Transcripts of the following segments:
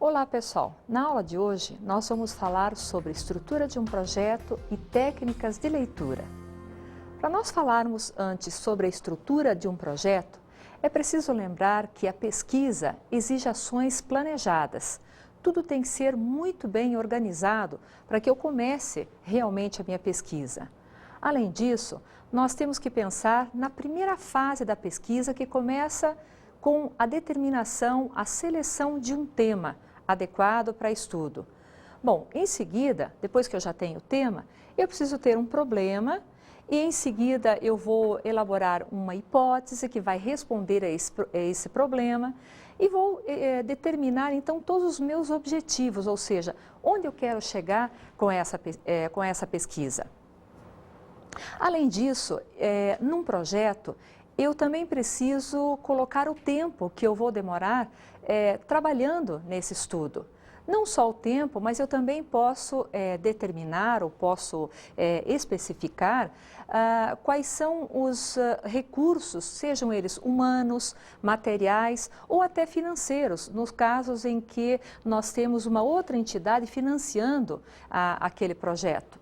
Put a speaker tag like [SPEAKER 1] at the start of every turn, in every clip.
[SPEAKER 1] Olá pessoal, na aula de hoje nós vamos falar sobre estrutura de um projeto e técnicas de leitura. Para nós falarmos antes sobre a estrutura de um projeto, é preciso lembrar que a pesquisa exige ações planejadas. Tudo tem que ser muito bem organizado para que eu comece realmente a minha pesquisa. Além disso, nós temos que pensar na primeira fase da pesquisa que começa com a determinação, a seleção de um tema adequado para estudo. Bom, em seguida, depois que eu já tenho o tema, eu preciso ter um problema e em seguida eu vou elaborar uma hipótese que vai responder a esse problema e vou determinar então todos os meus objetivos, ou seja, onde eu quero chegar com essa pesquisa. Além disso, num projeto, eu também preciso colocar o tempo que eu vou demorar trabalhando nesse estudo. Não só o tempo, mas eu também posso determinar ou posso especificar quais são os recursos, sejam eles humanos, materiais ou até financeiros, nos casos em que nós temos uma outra entidade financiando aquele projeto.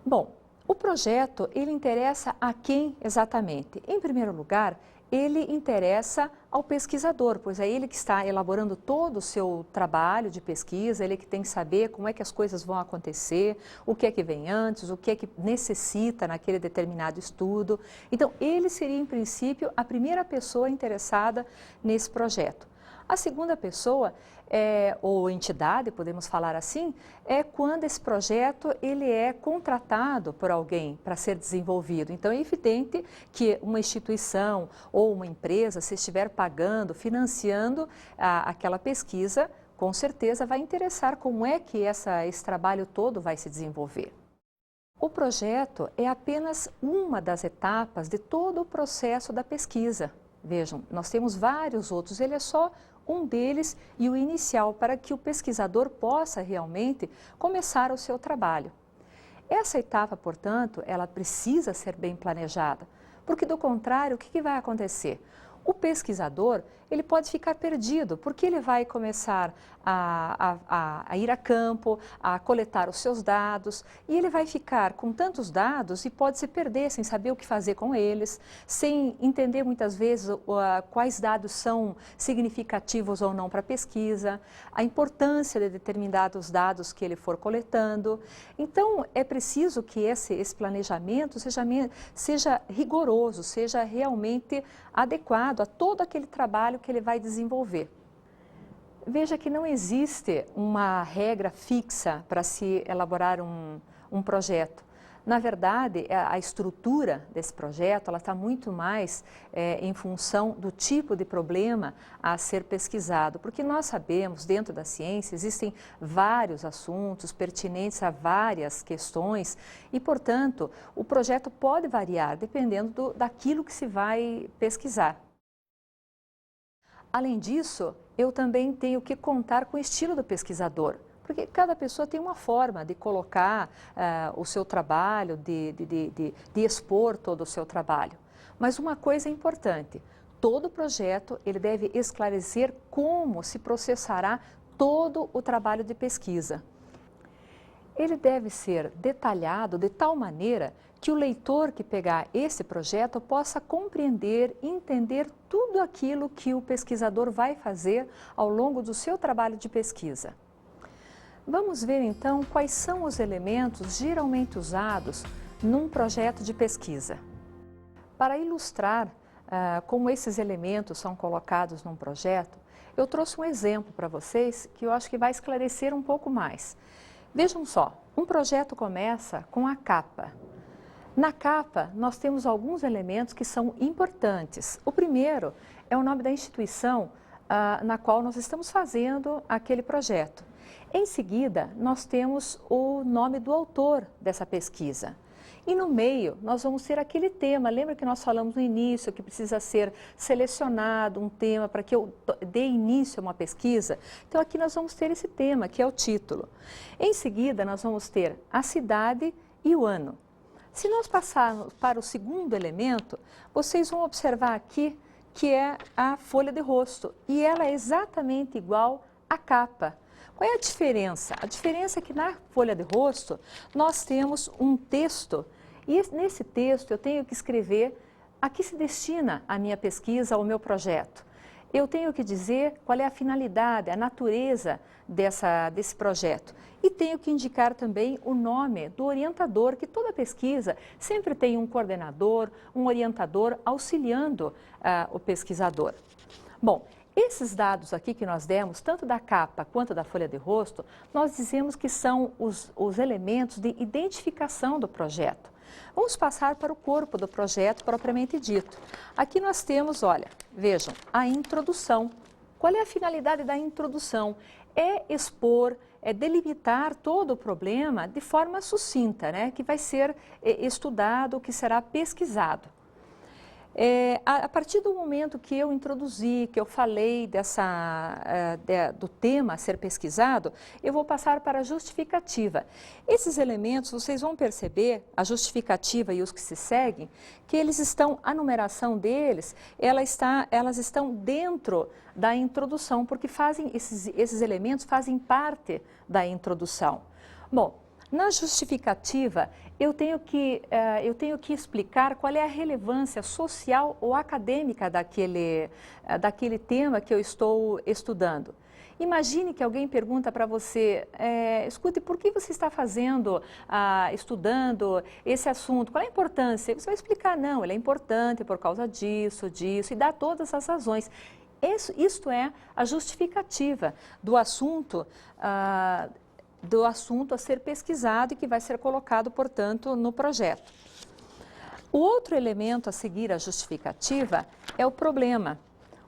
[SPEAKER 1] Bom, o projeto, ele interessa a quem exatamente? Em primeiro lugar, ele interessa ao pesquisador, pois é ele que está elaborando todo o seu trabalho de pesquisa, ele que tem que saber como é que as coisas vão acontecer, o que é que vem antes, o que é que necessita naquele determinado estudo. Então, ele seria, em princípio, a primeira pessoa interessada nesse projeto. A segunda pessoa, ou entidade, podemos falar assim, é quando esse projeto ele é contratado por alguém para ser desenvolvido. Então é evidente que uma instituição ou uma empresa, se estiver pagando, financiando aquela pesquisa, com certeza vai interessar como é que esse trabalho todo vai se desenvolver. O projeto é apenas uma das etapas de todo o processo da pesquisa. Vejam, nós temos vários outros, ele é só um deles e o inicial para que o pesquisador possa realmente começar o seu trabalho. Essa etapa, portanto, ela precisa ser bem planejada, porque do contrário, o que vai acontecer? O pesquisador, ele pode ficar perdido, porque ele vai começar a ir a campo, a coletar os seus dados, e ele vai ficar com tantos dados e pode se perder sem saber o que fazer com eles, sem entender muitas vezes quais dados são significativos ou não para a pesquisa, a importância de determinados dados que ele for coletando. Então, é preciso que esse planejamento seja rigoroso, seja realmente adequado a todo aquele trabalho que ele vai desenvolver. Veja que não existe uma regra fixa para se elaborar um projeto. Na verdade, a estrutura desse projeto está muito mais em função do tipo de problema a ser pesquisado, porque nós sabemos, dentro da ciência, existem vários assuntos pertinentes a várias questões e, portanto, o projeto pode variar dependendo daquilo que se vai pesquisar. Além disso, eu também tenho que contar com o estilo do pesquisador, porque cada pessoa tem uma forma de colocar o seu trabalho, de expor todo o seu trabalho. Mas uma coisa é importante, todo projeto ele deve esclarecer como se processará todo o trabalho de pesquisa. Ele deve ser detalhado de tal maneira que o leitor que pegar esse projeto possa compreender e entender tudo aquilo que o pesquisador vai fazer ao longo do seu trabalho de pesquisa. Vamos ver então quais são os elementos geralmente usados num projeto de pesquisa. Para ilustrar como esses elementos são colocados num projeto, eu trouxe um exemplo para vocês que eu acho que vai esclarecer um pouco mais. Vejam só, um projeto começa com a capa. Na capa, nós temos alguns elementos que são importantes. O primeiro é o nome da instituição na qual nós estamos fazendo aquele projeto. Em seguida, nós temos o nome do autor dessa pesquisa. E no meio, nós vamos ter aquele tema. Lembra que nós falamos no início que precisa ser selecionado um tema para que eu dê início a uma pesquisa? Então, aqui nós vamos ter esse tema, que é o título. Em seguida, nós vamos ter a cidade e o ano. Se nós passarmos para o segundo elemento, vocês vão observar aqui que é a folha de rosto. E ela é exatamente igual capa. Qual é a diferença? A diferença é que na folha de rosto nós temos um texto e nesse texto eu tenho que escrever a que se destina a minha pesquisa ou o meu projeto. Eu tenho que dizer qual é a finalidade, a natureza desse projeto. E tenho que indicar também o nome do orientador, que toda pesquisa sempre tem um coordenador, um orientador auxiliando o pesquisador. Bom, esses dados aqui que nós demos, tanto da capa quanto da folha de rosto, nós dizemos que são os elementos de identificação do projeto. Vamos passar para o corpo do projeto propriamente dito. Aqui nós temos, olha, vejam, a introdução. Qual é a finalidade da introdução? É expor, é delimitar todo o problema de forma sucinta, né? Que vai ser estudado, que será pesquisado. A partir do momento que eu introduzi, que eu falei do tema a ser pesquisado, eu vou passar para a justificativa. Esses elementos, vocês vão perceber, a justificativa e os que se seguem, que eles estão, a numeração deles, elas estão dentro da introdução, porque esses elementos fazem parte da introdução. Bom, na justificativa, eu tenho que explicar qual é a relevância social ou acadêmica daquele tema que eu estou estudando. Imagine que alguém pergunta para você, escute, por que você está estudando esse assunto? Qual é a importância? Você vai explicar, não, ele é importante por causa disso, e dá todas as razões. Isto é a justificativa do assunto a ser pesquisado e que vai ser colocado, portanto, no projeto. O outro elemento a seguir a justificativa é o problema.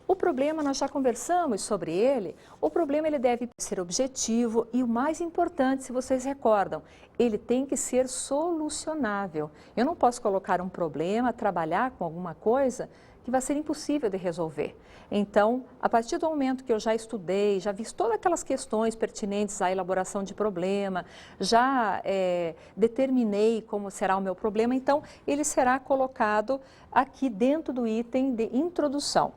[SPEAKER 1] O problema, nós já conversamos sobre ele, o problema ele deve ser objetivo e o mais importante, se vocês recordam, ele tem que ser solucionável. Eu não posso colocar um problema, trabalhar com alguma coisa que vai ser impossível de resolver. Então, a partir do momento que eu já estudei, já vi todas aquelas questões pertinentes à elaboração de problema, já determinei como será o meu problema, então ele será colocado aqui dentro do item de introdução.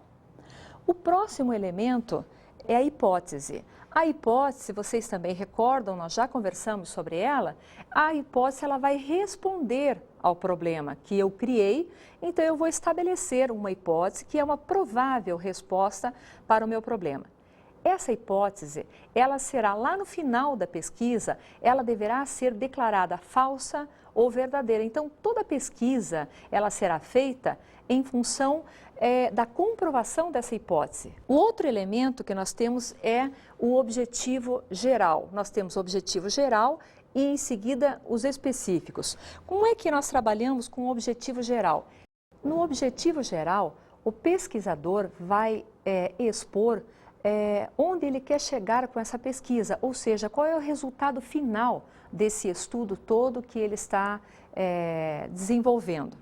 [SPEAKER 1] O próximo elemento é a hipótese. A hipótese, vocês também recordam, nós já conversamos sobre ela, a hipótese ela vai responder ao problema que eu criei, então eu vou estabelecer uma hipótese que é uma provável resposta para o meu problema. Essa hipótese, ela será lá no final da pesquisa, ela deverá ser declarada falsa ou verdadeira. Então, toda pesquisa, ela será feita em função da comprovação dessa hipótese. O outro elemento que nós temos é o objetivo geral. Nós temos o objetivo geral e, em seguida, os específicos. Como é que nós trabalhamos com o objetivo geral? No objetivo geral, o pesquisador vai expor onde ele quer chegar com essa pesquisa, ou seja, qual é o resultado final desse estudo todo que ele está desenvolvendo.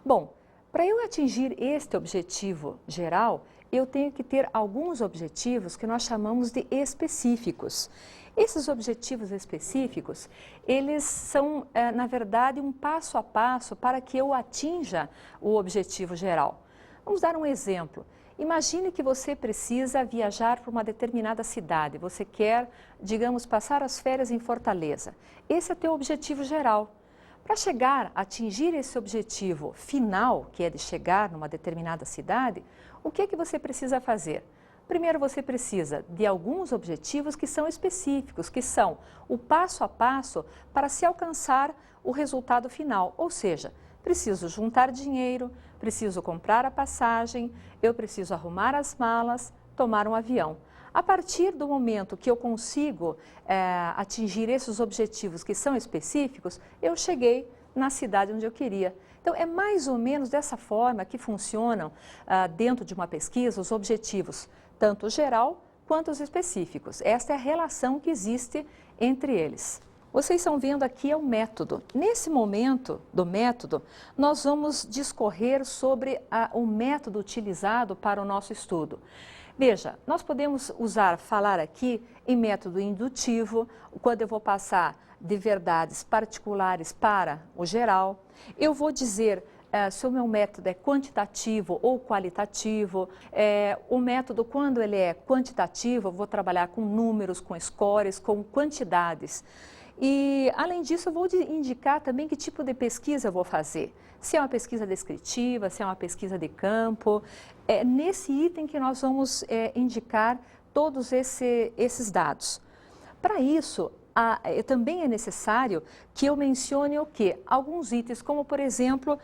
[SPEAKER 1] Bom, para eu atingir este objetivo geral, eu tenho que ter alguns objetivos que nós chamamos de específicos. Esses objetivos específicos, eles são, na verdade, um passo a passo para que eu atinja o objetivo geral. Vamos dar um exemplo. Imagine que você precisa viajar para uma determinada cidade, você quer, digamos, passar as férias em Fortaleza. Esse é o teu objetivo geral. Para chegar a atingir esse objetivo final, que é de chegar numa determinada cidade, o que é que você precisa fazer? Primeiro, você precisa de alguns objetivos que são específicos, que são o passo a passo para se alcançar o resultado final, ou seja, preciso juntar dinheiro, preciso comprar a passagem, eu preciso arrumar as malas, tomar um avião. A partir do momento que eu consigo atingir esses objetivos que são específicos, eu cheguei na cidade onde eu queria. Então, é mais ou menos dessa forma que funcionam dentro de uma pesquisa os objetivos, tanto o geral quanto os específicos. Esta é a relação que existe entre eles. Vocês estão vendo aqui é o método. Nesse momento do método, nós vamos discorrer sobre o método utilizado para o nosso estudo. Veja, nós podemos falar aqui em método indutivo, quando eu vou passar de verdades particulares para o geral. Eu vou dizer se o meu método é quantitativo ou qualitativo. O método, quando ele é quantitativo, eu vou trabalhar com números, com scores, com quantidades. E, além disso, eu vou indicar também que tipo de pesquisa eu vou fazer. Se é uma pesquisa descritiva, se é uma pesquisa de campo. É nesse item que nós vamos indicar todos esses dados. Para isso, também é necessário que eu mencione o quê? Alguns itens, como, por exemplo,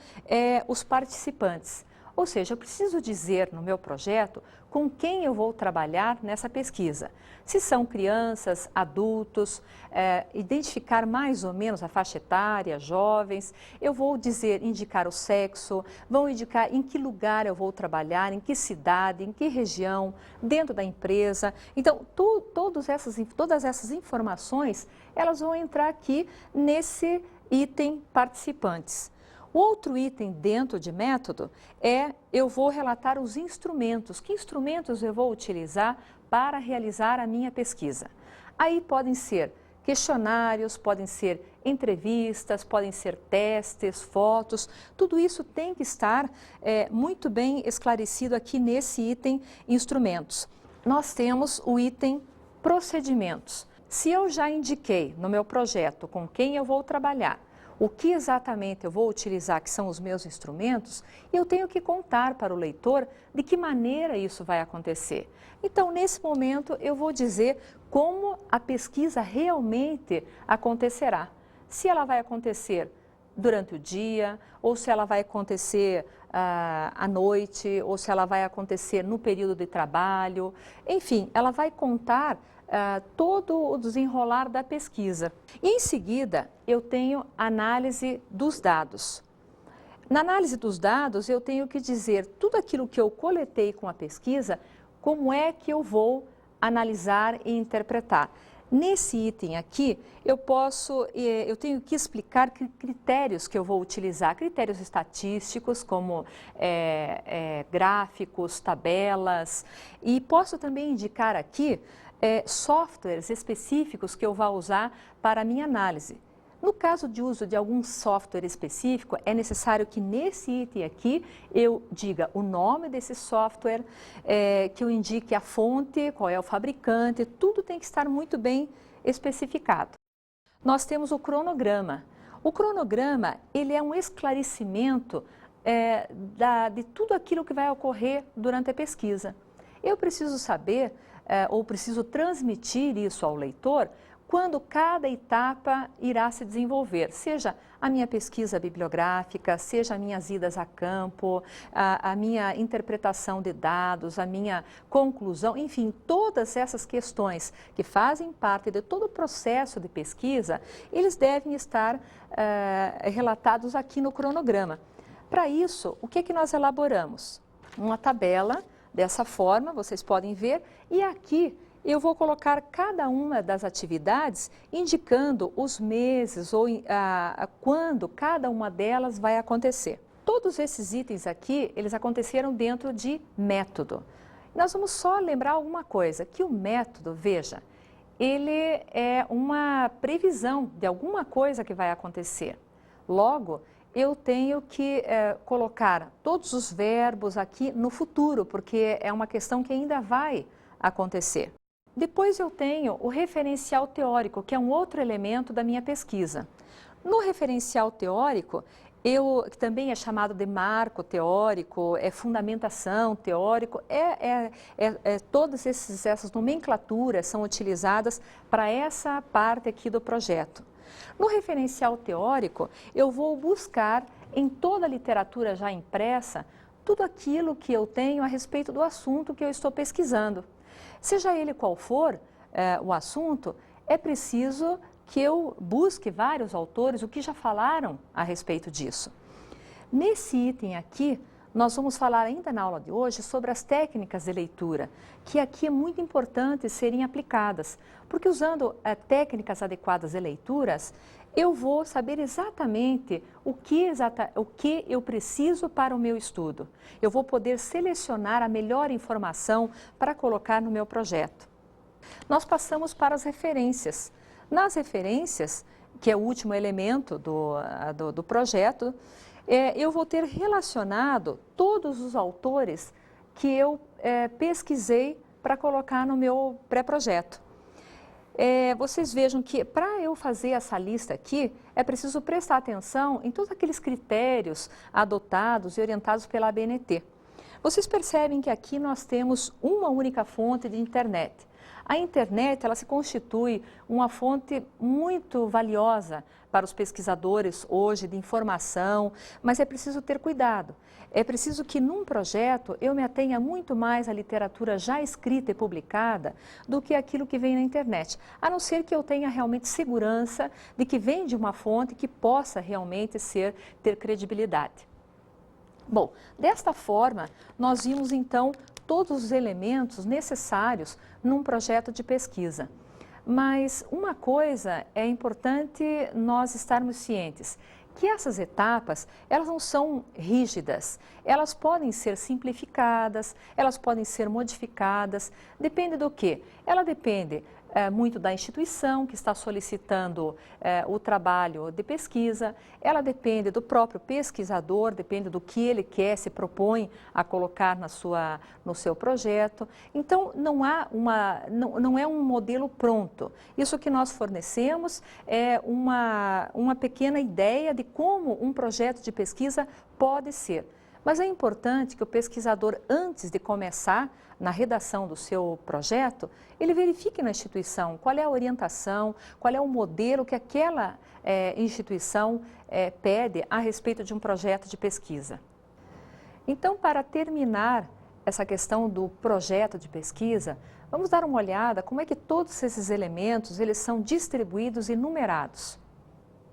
[SPEAKER 1] os participantes. Ou seja, eu preciso dizer no meu projeto com quem eu vou trabalhar nessa pesquisa. Se são crianças, adultos, identificar mais ou menos a faixa etária, jovens. Eu vou indicar o sexo, vou indicar em que lugar eu vou trabalhar, em que cidade, em que região, dentro da empresa. Então, todas essas informações, elas vão entrar aqui nesse item participantes. O outro item dentro de método eu vou relatar os instrumentos. Que instrumentos eu vou utilizar para realizar a minha pesquisa? Aí podem ser questionários, podem ser entrevistas, podem ser testes, fotos. Tudo isso tem que estar muito bem esclarecido aqui nesse item instrumentos. Nós temos o item procedimentos. Se eu já indiquei no meu projeto com quem eu vou trabalhar, o que exatamente eu vou utilizar, que são os meus instrumentos, eu tenho que contar para o leitor de que maneira isso vai acontecer. Então, nesse momento, eu vou dizer como a pesquisa realmente acontecerá. Se ela vai acontecer durante o dia, ou se ela vai acontecer à noite, ou se ela vai acontecer no período de trabalho. Enfim, ela vai contar todo o desenrolar da pesquisa. E em seguida, eu tenho análise dos dados. Na análise dos dados, eu tenho que dizer tudo aquilo que eu coletei com a pesquisa, como é que eu vou analisar e interpretar. Nesse item aqui, eu tenho que explicar que critérios que eu vou utilizar, critérios estatísticos, como gráficos, tabelas, e posso também indicar aqui softwares específicos que eu vou usar para a minha análise. No caso de uso de algum software específico, é necessário que nesse item aqui eu diga o nome desse software, que eu indique a fonte, qual é o fabricante, tudo tem que estar muito bem especificado. Nós temos o cronograma. O cronograma, ele é um esclarecimento de tudo aquilo que vai ocorrer durante a pesquisa. Eu preciso saber, ou preciso transmitir isso ao leitor, quando cada etapa irá se desenvolver, seja a minha pesquisa bibliográfica, seja as minhas idas a campo, a minha interpretação de dados, a minha conclusão, enfim, todas essas questões que fazem parte de todo o processo de pesquisa, eles devem estar relatados aqui no cronograma. Para isso, o que nós elaboramos? Uma tabela, dessa forma, vocês podem ver, e aqui eu vou colocar cada uma das atividades indicando os meses ou quando cada uma delas vai acontecer. Todos esses itens aqui, eles aconteceram dentro de método. Nós vamos só lembrar alguma coisa, que o método, veja, ele é uma previsão de alguma coisa que vai acontecer. Logo, eu tenho que colocar todos os verbos aqui no futuro, porque é uma questão que ainda vai acontecer. Depois eu tenho o referencial teórico, que é um outro elemento da minha pesquisa. No referencial teórico, que também é chamado de marco teórico, fundamentação teórico, todas essas nomenclaturas são utilizadas para essa parte aqui do projeto. No referencial teórico, eu vou buscar em toda a literatura já impressa tudo aquilo que eu tenho a respeito do assunto que eu estou pesquisando. Seja ele qual for o assunto, é preciso que eu busque vários autores, o que já falaram a respeito disso. Nesse item aqui, nós vamos falar ainda na aula de hoje sobre as técnicas de leitura, que aqui é muito importante serem aplicadas, porque usando técnicas adequadas de leituras, eu vou saber exatamente o que eu preciso para o meu estudo. Eu vou poder selecionar a melhor informação para colocar no meu projeto. Nós passamos para as referências. Nas referências, que é o último elemento do projeto, eu vou ter relacionado todos os autores que eu pesquisei para colocar no meu pré-projeto. Vocês vejam que para eu fazer essa lista aqui, é preciso prestar atenção em todos aqueles critérios adotados e orientados pela ABNT. Vocês percebem que aqui nós temos uma única fonte de internet. A internet, ela se constitui uma fonte muito valiosa para os pesquisadores hoje de informação, mas é preciso ter cuidado. É preciso que num projeto eu me atenha muito mais à literatura já escrita e publicada do que aquilo que vem na internet, a não ser que eu tenha realmente segurança de que vem de uma fonte que possa realmente ter credibilidade. Bom, desta forma, nós vimos então todos os elementos necessários num projeto de pesquisa. Mas uma coisa é importante nós estarmos cientes, que essas etapas, elas não são rígidas, elas podem ser simplificadas, elas podem ser modificadas, depende do quê? Ela depende muito da instituição que está solicitando o trabalho de pesquisa, ela depende do próprio pesquisador, depende do que ele quer, se propõe a colocar no seu projeto. Então, não é um modelo pronto. Isso que nós fornecemos é uma pequena ideia de como um projeto de pesquisa pode ser. Mas é importante que o pesquisador, antes de começar na redação do seu projeto, ele verifique na instituição qual é a orientação, qual é o modelo que aquela instituição pede a respeito de um projeto de pesquisa. Então, para terminar essa questão do projeto de pesquisa, vamos dar uma olhada como é que todos esses elementos eles são distribuídos e numerados.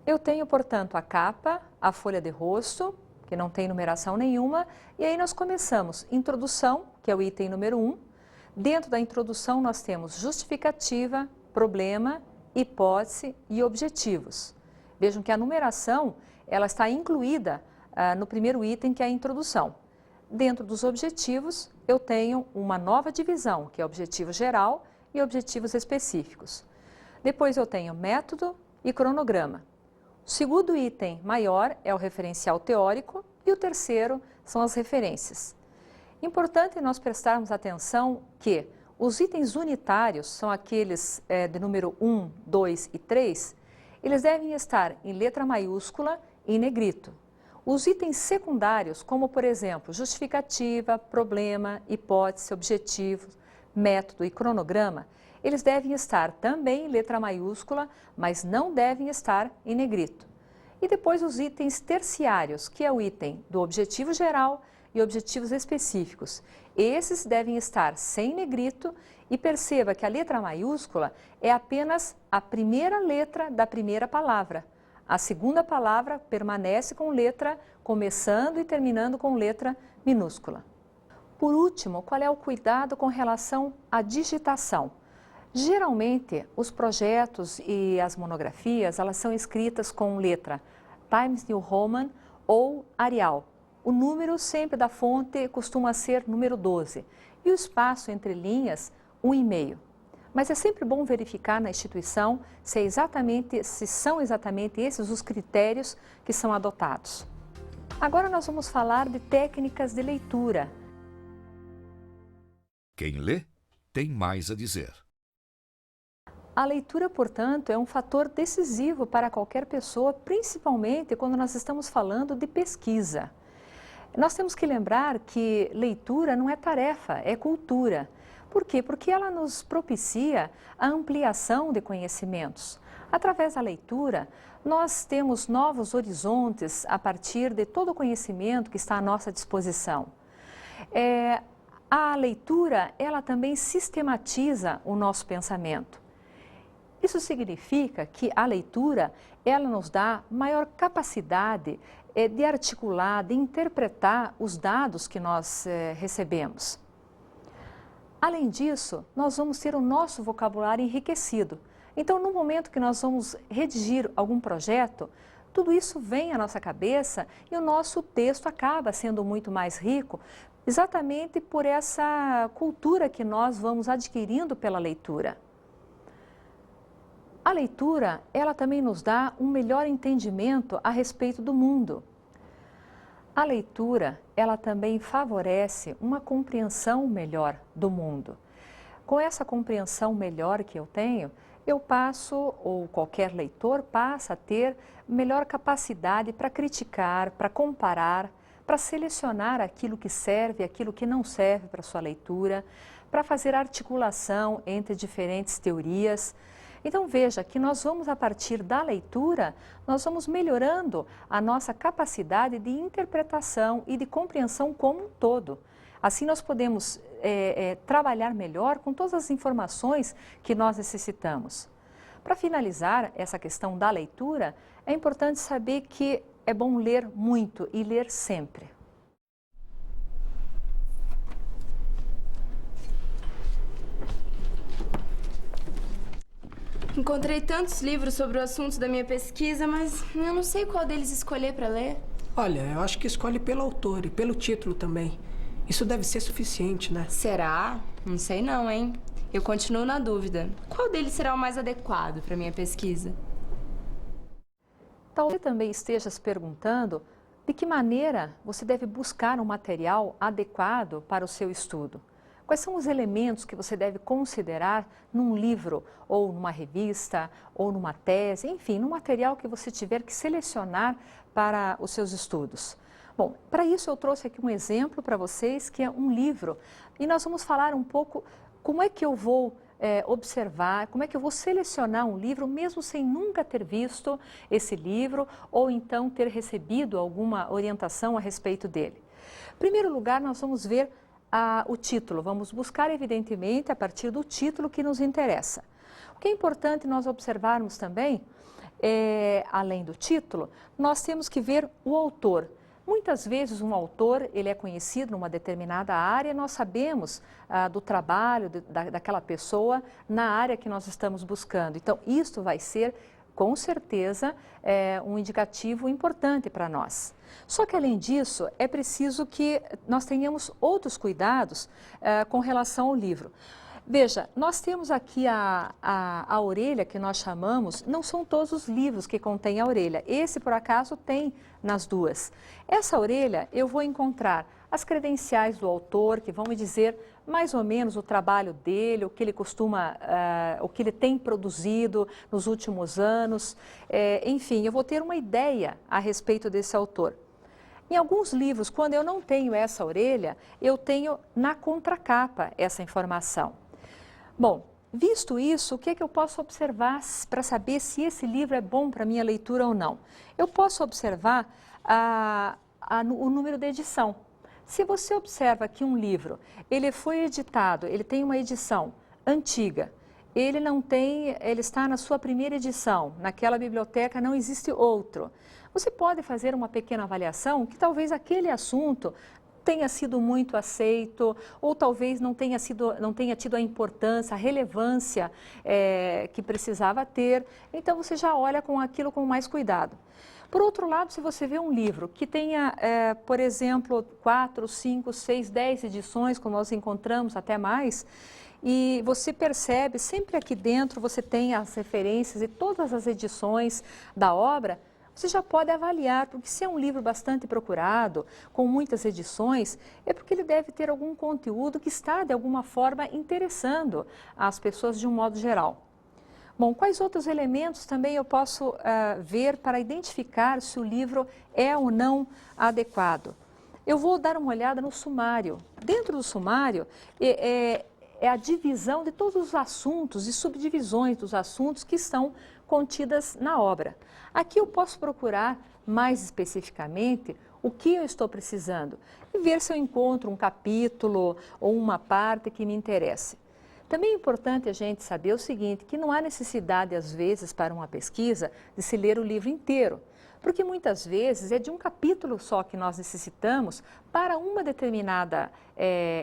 [SPEAKER 1] Eu tenho, portanto, a capa, a folha de rosto, que não tem numeração nenhuma, e aí nós começamos introdução, que é o item número 1. Dentro da introdução nós temos justificativa, problema, hipótese e objetivos. Vejam que a numeração ela está incluída no primeiro item, que é a introdução. Dentro dos objetivos eu tenho uma nova divisão, que é objetivo geral e objetivos específicos. Depois eu tenho método e cronograma. O segundo item maior é o referencial teórico e o terceiro são as referências. Importante nós prestarmos atenção que os itens unitários, são aqueles de número 1, 2 e 3, eles devem estar em letra maiúscula e em negrito. Os itens secundários, como por exemplo, justificativa, problema, hipótese, objetivo, método e cronograma, eles devem estar também em letra maiúscula, mas não devem estar em negrito. E depois os itens terciários, que é o item do objetivo geral e objetivos específicos. Esses devem estar sem negrito e perceba que a letra maiúscula é apenas a primeira letra da primeira palavra. A segunda palavra permanece com letra começando e terminando com letra minúscula. Por último, qual é o cuidado com relação à digitação? Geralmente, os projetos e as monografias, elas são escritas com letra Times New Roman ou Arial. O número sempre da fonte costuma ser número 12 e o espaço entre linhas, 1,5. Mas é sempre bom verificar na instituição se são exatamente esses os critérios que são adotados. Agora nós vamos falar de técnicas de leitura.
[SPEAKER 2] Quem lê tem mais a dizer.
[SPEAKER 1] A leitura, portanto, é um fator decisivo para qualquer pessoa, principalmente quando nós estamos falando de pesquisa. Nós temos que lembrar que leitura não é tarefa, é cultura. Por quê? Porque ela nos propicia a ampliação de conhecimentos. Através da leitura, nós temos novos horizontes a partir de todo o conhecimento que está à nossa disposição. A leitura, ela também sistematiza o nosso pensamento. Isso significa que a leitura, ela nos dá maior capacidade de articular, de interpretar os dados que nós recebemos. Além disso, nós vamos ter o nosso vocabulário enriquecido. Então, no momento que nós vamos redigir algum projeto, tudo isso vem à nossa cabeça e o nosso texto acaba sendo muito mais rico, exatamente por essa cultura que nós vamos adquirindo pela leitura. A leitura, ela também nos dá um melhor entendimento a respeito do mundo. A leitura, ela também favorece uma compreensão melhor do mundo. Com essa compreensão melhor que eu tenho, eu passo, ou qualquer leitor passa a ter melhor capacidade para criticar, para comparar, para selecionar aquilo que serve, aquilo que não serve para sua leitura, para fazer articulação entre diferentes teorias. Então veja que nós vamos, a partir da leitura, nós vamos melhorando a nossa capacidade de interpretação e de compreensão como um todo. Assim nós podemos trabalhar melhor com todas as informações que nós necessitamos. Para finalizar essa questão da leitura, é importante saber que é bom ler muito e ler sempre.
[SPEAKER 3] Encontrei tantos livros sobre o assunto da minha pesquisa, mas eu não sei qual deles escolher para ler.
[SPEAKER 4] Olha, eu acho que escolhe pelo autor e pelo título também. Isso deve ser suficiente, né?
[SPEAKER 3] Será? Não sei não, hein? Eu continuo na dúvida. Qual deles será o mais adequado para minha pesquisa?
[SPEAKER 1] Talvez também esteja se perguntando de que maneira você deve buscar um material adequado para o seu estudo. Quais são os elementos que você deve considerar num livro, ou numa revista, ou numa tese, enfim, num material que você tiver que selecionar para os seus estudos? Bom, para isso eu trouxe aqui um exemplo para vocês, que é um livro, e nós vamos falar um pouco como é que eu vou observar, como é que eu vou selecionar um livro, mesmo sem nunca ter visto esse livro, ou então ter recebido alguma orientação a respeito dele. Em primeiro lugar, nós vamos ver o título. Vamos buscar, evidentemente, a partir do título que nos interessa. O que é importante nós observarmos também, além do título, nós temos que ver o autor. Muitas vezes um autor, ele é conhecido numa determinada área, nós sabemos do trabalho daquela pessoa na área que nós estamos buscando. Então, isto vai ser, com certeza, um indicativo importante para nós. Só que, além disso, é preciso que nós tenhamos outros cuidados com relação ao livro. Veja, nós temos aqui a orelha que nós chamamos, não são todos os livros que contêm a orelha. Esse, por acaso, tem nas duas. Essa orelha eu vou encontrar as credenciais do autor, que vão me dizer mais ou menos o trabalho dele, o que ele costuma, o que ele tem produzido nos últimos anos. Enfim, eu vou ter uma ideia a respeito desse autor. Em alguns livros, quando eu não tenho essa orelha, eu tenho na contracapa essa informação. Bom, visto isso, o que é que eu posso observar para saber se esse livro é bom para minha leitura ou não? Eu posso observar o número de edição. Se você observa que um livro, ele foi editado, ele tem uma edição antiga, ele está na sua primeira edição, naquela biblioteca não existe outro. Você pode fazer uma pequena avaliação que talvez aquele assunto tenha sido muito aceito, ou talvez não tenha tido a importância, a relevância que precisava ter. Então você já olha com aquilo com mais cuidado. Por outro lado, se você vê um livro que tenha, por exemplo, 4, 5, 6, 10 edições, como nós encontramos até mais, e você percebe, sempre aqui dentro você tem as referências e todas as edições da obra, você já pode avaliar, porque se é um livro bastante procurado, com muitas edições, é porque ele deve ter algum conteúdo que está, de alguma forma, interessando as pessoas de um modo geral. Bom, quais outros elementos também eu posso ver para identificar se o livro é ou não adequado? Eu vou dar uma olhada no sumário. Dentro do sumário é a divisão de todos os assuntos e subdivisões dos assuntos que estão contidas na obra. Aqui eu posso procurar mais especificamente o que eu estou precisando e ver se eu encontro um capítulo ou uma parte que me interesse. Também é importante a gente saber o seguinte, que não há necessidade, às vezes, para uma pesquisa, de se ler o livro inteiro, porque muitas vezes é de um capítulo só que nós necessitamos para uma determinada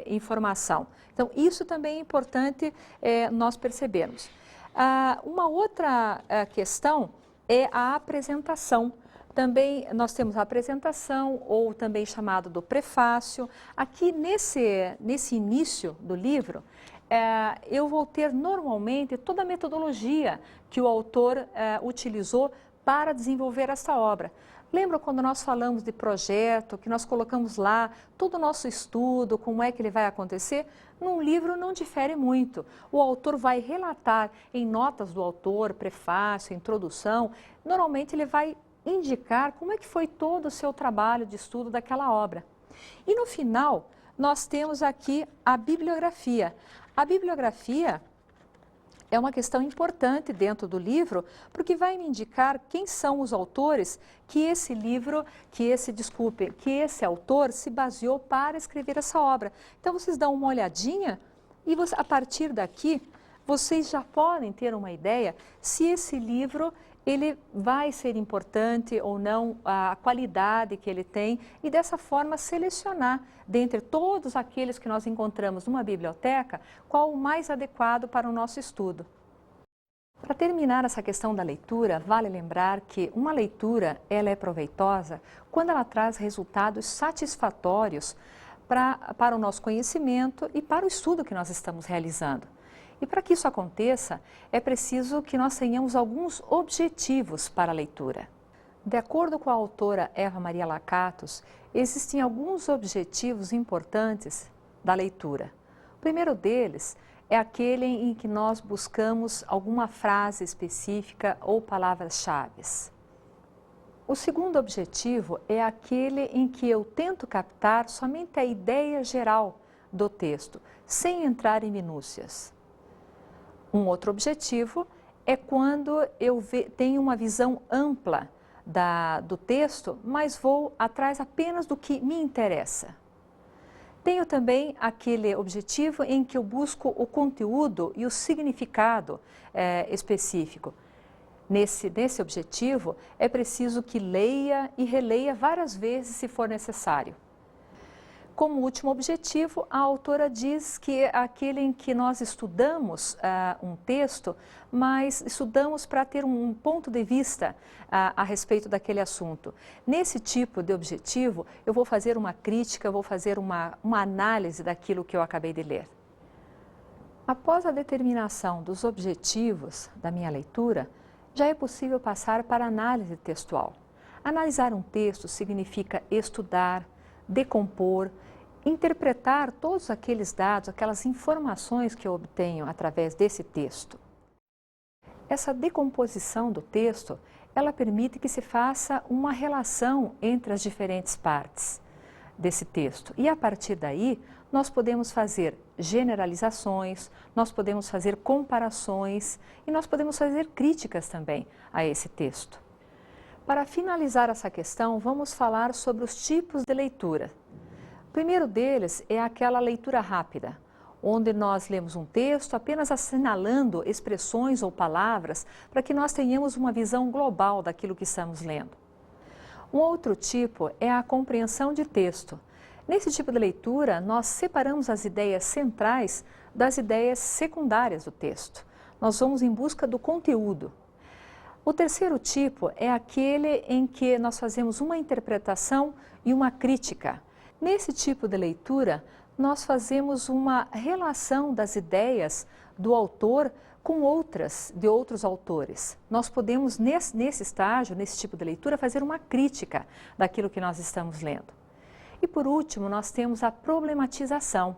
[SPEAKER 1] informação. Então, isso também é importante nós percebermos. Uma outra questão é a apresentação. Também nós temos a apresentação, ou também chamado do prefácio. Aqui nesse início do livro, eu vou ter normalmente toda a metodologia que o autor utilizou para desenvolver esta obra. Lembra quando nós falamos de projeto, que nós colocamos lá todo o nosso estudo, como é que ele vai acontecer? Num livro não difere muito. O autor vai relatar em notas do autor, prefácio, introdução, normalmente ele vai indicar como é que foi todo o seu trabalho de estudo daquela obra. E no final, nós temos aqui a bibliografia. A bibliografia é uma questão importante dentro do livro, porque vai me indicar quem são os autores que esse autor se baseou para escrever essa obra. Então, vocês dão uma olhadinha e a partir daqui, vocês já podem ter uma ideia se esse livro ele vai ser importante ou não, a qualidade que ele tem e dessa forma selecionar dentre todos aqueles que nós encontramos numa biblioteca, qual o mais adequado para o nosso estudo. Para terminar essa questão da leitura, vale lembrar que uma leitura ela é proveitosa quando ela traz resultados satisfatórios para o nosso conhecimento e para o estudo que nós estamos realizando. E para que isso aconteça, é preciso que nós tenhamos alguns objetivos para a leitura. De acordo com a autora Eva Maria Lakatos, existem alguns objetivos importantes da leitura. O primeiro deles é aquele em que nós buscamos alguma frase específica ou palavras-chave. O segundo objetivo é aquele em que eu tento captar somente a ideia geral do texto, sem entrar em minúcias. Um outro objetivo é quando eu tenho uma visão ampla do texto, mas vou atrás apenas do que me interessa. Tenho também aquele objetivo em que eu busco o conteúdo e o significado específico. Nesse objetivo, é preciso que leia e releia várias vezes se for necessário. Como último objetivo, a autora diz que é aquele em que nós estudamos um texto, mas estudamos para ter um ponto de vista a respeito daquele assunto. Nesse tipo de objetivo, eu vou fazer uma crítica, eu vou fazer uma análise daquilo que eu acabei de ler. Após a determinação dos objetivos da minha leitura, já é possível passar para a análise textual. Analisar um texto significa estudar, decompor, interpretar todos aqueles dados, aquelas informações que eu obtenho através desse texto. Essa decomposição do texto, ela permite que se faça uma relação entre as diferentes partes desse texto. E a partir daí, nós podemos fazer generalizações, nós podemos fazer comparações e nós podemos fazer críticas também a esse texto. Para finalizar essa questão, vamos falar sobre os tipos de leitura. O primeiro deles é aquela leitura rápida, onde nós lemos um texto apenas assinalando expressões ou palavras para que nós tenhamos uma visão global daquilo que estamos lendo. Um outro tipo é a compreensão de texto. Nesse tipo de leitura, nós separamos as ideias centrais das ideias secundárias do texto. Nós vamos em busca do conteúdo. O terceiro tipo é aquele em que nós fazemos uma interpretação e uma crítica. Nesse tipo de leitura, nós fazemos uma relação das ideias do autor com outras de outros autores. Nós podemos, nesse estágio, nesse tipo de leitura, fazer uma crítica daquilo que nós estamos lendo. E por último, nós temos a problematização.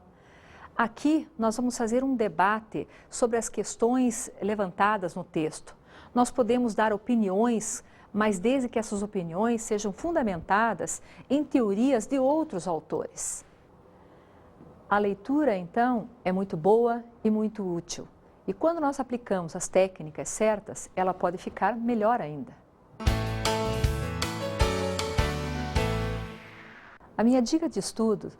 [SPEAKER 1] Aqui, nós vamos fazer um debate sobre as questões levantadas no texto. Nós podemos dar opiniões, mas desde que essas opiniões sejam fundamentadas em teorias de outros autores. A leitura, então, é muito boa e muito útil. E quando nós aplicamos as técnicas certas, ela pode ficar melhor ainda. A minha dica de estudo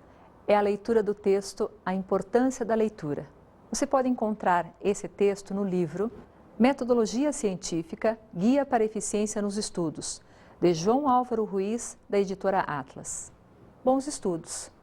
[SPEAKER 1] é a leitura do texto A Importância da Leitura. Você pode encontrar esse texto no livro Metodologia Científica, Guia para a Eficiência nos Estudos, de João Álvaro Ruiz, da editora Atlas. Bons estudos!